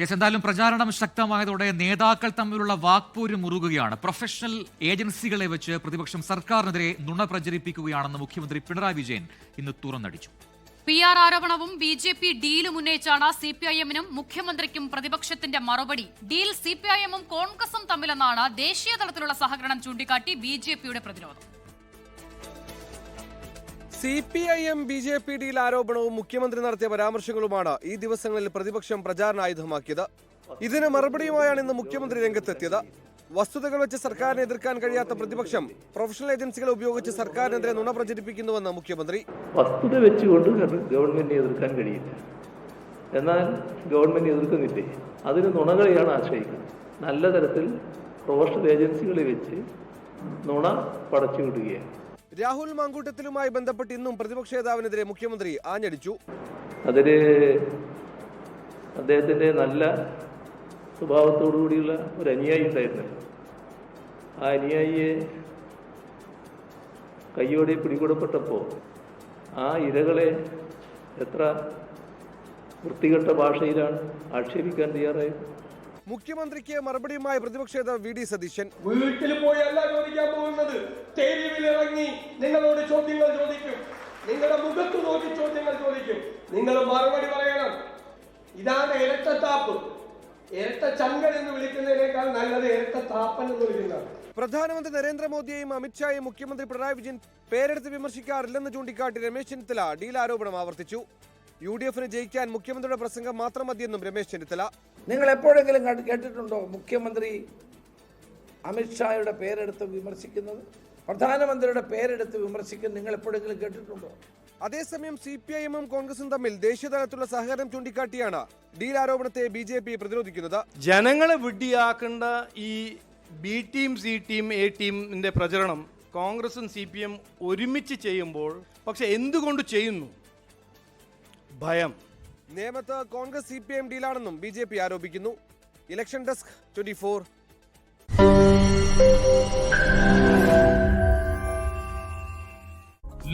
എന്തായാലും പ്രചാരണം ശക്തമായതോടെ നേതാക്കൾ തമ്മിലുള്ള വാക്പോര് മുറുകുകയാണ്. പ്രൊഫഷണൽ ഏജൻസികളെ വെച്ച് പ്രതിപക്ഷം സർക്കാരിനെതിരെ നുണ പ്രചരിപ്പിക്കുകയാണെന്ന് മുഖ്യമന്ത്രി പിണറായി വിജയൻ ഇന്ന് തുറന്നടിച്ചു. PR ആരോപണവും BJP ഡീലും ഉന്നയിച്ചാണ് CPIM-നും മുഖ്യമന്ത്രിക്കും പ്രതിപക്ഷത്തിന്റെ മറുപടി. ഡീൽ CPIM-ഉം കോൺഗ്രസും തമ്മിലെന്നാണ് ദേശീയ തലത്തിലുള്ള സഹകരണം ചൂണ്ടിക്കാട്ടി BJP-യുടെ പ്രതിരോധം. CPIM BJP ഡീൽ ആരോപണവും മുഖ്യമന്ത്രി നടത്തിയ പരാമർശങ്ങളുമാണ് ഈ ദിവസങ്ങളിൽ പ്രതിപക്ഷം പ്രചാരണായുധമാക്കിയത്. ഇതിന് മറുപടിയുമായാണ് ഇന്ന് മുഖ്യമന്ത്രി രംഗത്തെത്തിയത്. വസ്തുതകൾ വെച്ച് സർക്കാരിനെ എതിർക്കാൻ കഴിയാത്ത പ്രതിപക്ഷം പ്രൊഫഷണൽ ഏജൻസികളെ ഉപയോഗിച്ച് സർക്കാരിനെതിരെ നുണ പ്രചരിപ്പിക്കുന്നുവെന്ന് മുഖ്യമന്ത്രി. വസ്തുത വെച്ചുകൊണ്ട് ഗവൺമെന്റിനെ എതിർക്കാൻ കഴിയില്ല, എന്നാൽ ഗവൺമെന്റ് എതിർക്കുന്നില്ലേ, അതിന് നുണകളെയാണ് ആശ്രയിക്കുന്നത്. നല്ല തരത്തിൽ പ്രൊഫഷണൽ ഏജൻസികളെ വെച്ച് നുണ പടച്ചുവിടുകയാണ്. രാഹുൽ മാങ്കൂട്ടത്തിലുമായി ബന്ധപ്പെട്ട് ഇന്നും പ്രതിപക്ഷ നേതാവിനെതിരെ മുഖ്യമന്ത്രി ആഞ്ഞടിച്ചു. അതില് അദ്ദേഹത്തിന്റെ നല്ല സ്വഭാവത്തോടു കൂടിയുള്ള ഒരു അനുയായി ഉണ്ടായിരുന്നല്ലോ. ആ അനുയായിയെ കയ്യോടെ പിടികൂടപ്പെട്ടപ്പോൾ ആ ഇരകളെ എത്ര വൃത്തികെട്ട ഭാഷയിലാണ് ആക്ഷേപിക്കാൻ തയ്യാറായത്. മുഖ്യമന്ത്രിക്ക് മറുപടിയുമായി പ്രതിപക്ഷ നേതാവ് VD സതീശൻ. വീട്ടിൽ പോയി അല്ല ചോദിക്കാൻ പോകുന്നത്, തെരുവിലിറങ്ങി നിങ്ങളോട് ചോദ്യങ്ങൾ ചോദിക്കും, നിങ്ങളുടെ മുഖത്ത് നോക്കി ചോദ്യങ്ങൾ ചോദിക്കും, നിങ്ങൾ മറുപടി പറയണം. ഇതാണ് ഇരട്ടത്താപ്പ്. ഇരട്ട ചങ്കൻ എന്ന് വിളിക്കുന്നതിനേക്കാൾ നല്ലത് ഇരട്ട താപ്പൻ എന്ന് വിളിക്കുന്നതാണ്. പ്രധാനമന്ത്രി നരേന്ദ്രമോദിയെയും അമിത്ഷായെയും മുഖ്യമന്ത്രി പിണറായി വിജയൻ പേരെടുത്ത് വിമർശിക്കാറില്ലെന്ന് ചൂണ്ടിക്കാട്ടി രമേശ് ചെന്നിത്തല ഡീൽ ആരോപണം ആവർത്തിച്ചു. UDF-ന് ജയിക്കാൻ മുഖ്യമന്ത്രിയുടെ പ്രസംഗം മാത്രം മതിയെന്നും രമേശ് ചെന്നിത്തല. നിങ്ങൾ എപ്പോഴെങ്കിലും കേട്ടിട്ടുണ്ടോ മുഖ്യമന്ത്രി അമിത്ഷായുടെ പേരെടുത്ത് വിമർശിക്കുന്നത്? പ്രധാനമന്ത്രിയുടെ പേരെടുത്ത് വിമർശിക്കുന്നത് നിങ്ങൾ എപ്പോഴെങ്കിലും കേട്ടിട്ടുണ്ടോ? അതേസമയം CPIM-ഉം കോൺഗ്രസും തമ്മിൽ ദേശീയതലത്തിലുള്ള സഹകരണം ചൂണ്ടിക്കാട്ടിയാണ് ഡീൽ ആരോപണത്തെ BJP പ്രതിരോധിക്കുന്നത്. ജനങ്ങളെ വിഡ്ഢിയാക്കേണ്ട ഈ B team C team A ടീമിന്റെ പ്രചരണം കോൺഗ്രസും CPM ഒരുമിച്ച് ചെയ്യുമ്പോൾ പക്ഷെ എന്തുകൊണ്ട് ചെയ്യുന്നു? ഭയം. നേമത്ത് കോൺഗ്രസ് CPIM ഡീലാണെന്നും BJP ആരോപിക്കുന്നു. Election desk 24.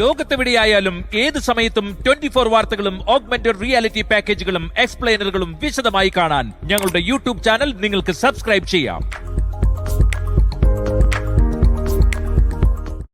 ലോകത്തെവിടെയായാലും ഏത് സമയത്തും 24 വാർത്തകളും ഓഗ്മെന്റഡ് റിയാലിറ്റി പാക്കേജുകളും എക്സ്പ്ലെയിനറുകളും വിശദമായി കാണാൻ ഞങ്ങളുടെ YouTube ചാനൽ നിങ്ങൾക്ക് സബ്സ്ക്രൈബ് ചെയ്യാം.